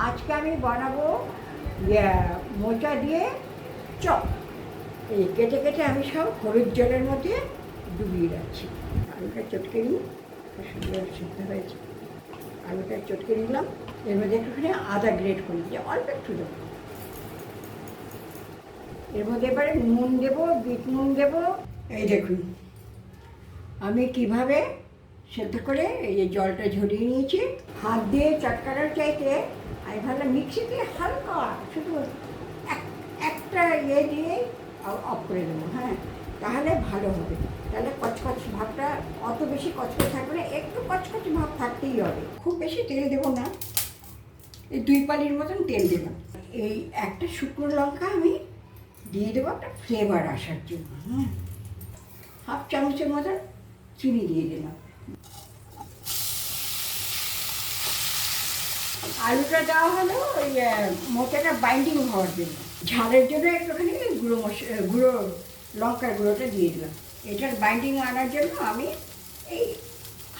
আজকে আমি বানাবো মোচা দিয়ে চপ। এই কেটে কেটে আমি সব হলুদ জলের মধ্যে ডুবিয়ে রাখছি। আলুটা চটকে নিই, সুন্দর সিদ্ধ হয়েছে। আলুটা চটকে নিলাম, এর মধ্যে একটুখানি আদা গ্রেট করে দিয়ে অল্প একটু দেবো। এর মধ্যে এবারে নুন দেবো, বিট নুন দেবো। এই দেখুন আমি কিভাবে সেদ্ধ করে এই যে জলটা ঝরিয়ে নিয়েছি। হাত দিয়ে চটকানোর চাইতে আমি ভাবলাম মিক্সিতে হালকা শুধু একটা দিয়ে অফ করে দেবো। হ্যাঁ, তাহলে ভালো হবে। তাহলে কচকচ ভাবটা অত বেশি কচকচ থাকবে না, একটু কচকচ ভাব থাকতেই হবে। খুব বেশি তেল দেবো না, এই 2 পালির মতন তেল দেবো। এই একটা শুকনো লঙ্কা আমি দিয়ে দেবো একটা ফ্লেভার আসার জন্য। হ্যাঁ, হাফ চামচের মতন চিনি দিয়ে দিলাম। আলুটা দেওয়া হলো ওই মোচাটা বাইন্ডিং হওয়ার জন্য। ঝালের জন্য একটুখানি গুঁড়ো লঙ্কার গুঁড়োটা দিয়ে দিলাম। এটার বাইন্ডিং আনার জন্য আমি এই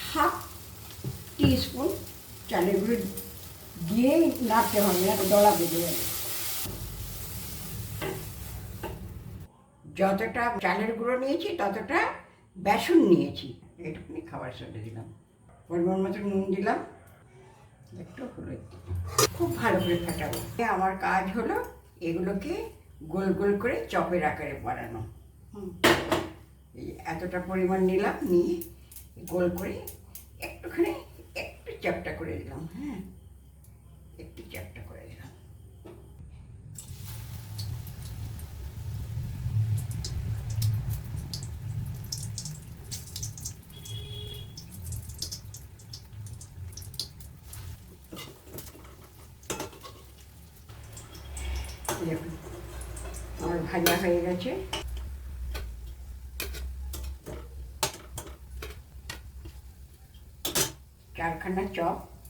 হাফ টিস্পুন চালের গুঁড়ো দিয়েই নাড়তে হবে, না দলা বেঁধে যাবে। যতটা চালের গুঁড়ো নিয়েছি ততটা বেসন নিয়েছি। একটুখানি খাবার সোডা দিলাম, পরিমাণ মতো নুন দিলাম, একটু হলুদ। খুব ভালো করে ফাটাবো। আমার কাজ হলো এগুলোকে গোল গোল করে চপের আকারে বানানো। এই এতটা পরিমাণ নিলাম, নিয়ে গোল করে একটুখানি একটু চ্যাপটা করে দিলাম। হ্যাঁ, একটু চ্যাপটা করে দিলাম। দেখুন আমার ভাজা হয়ে গেছে। চারখানা চপ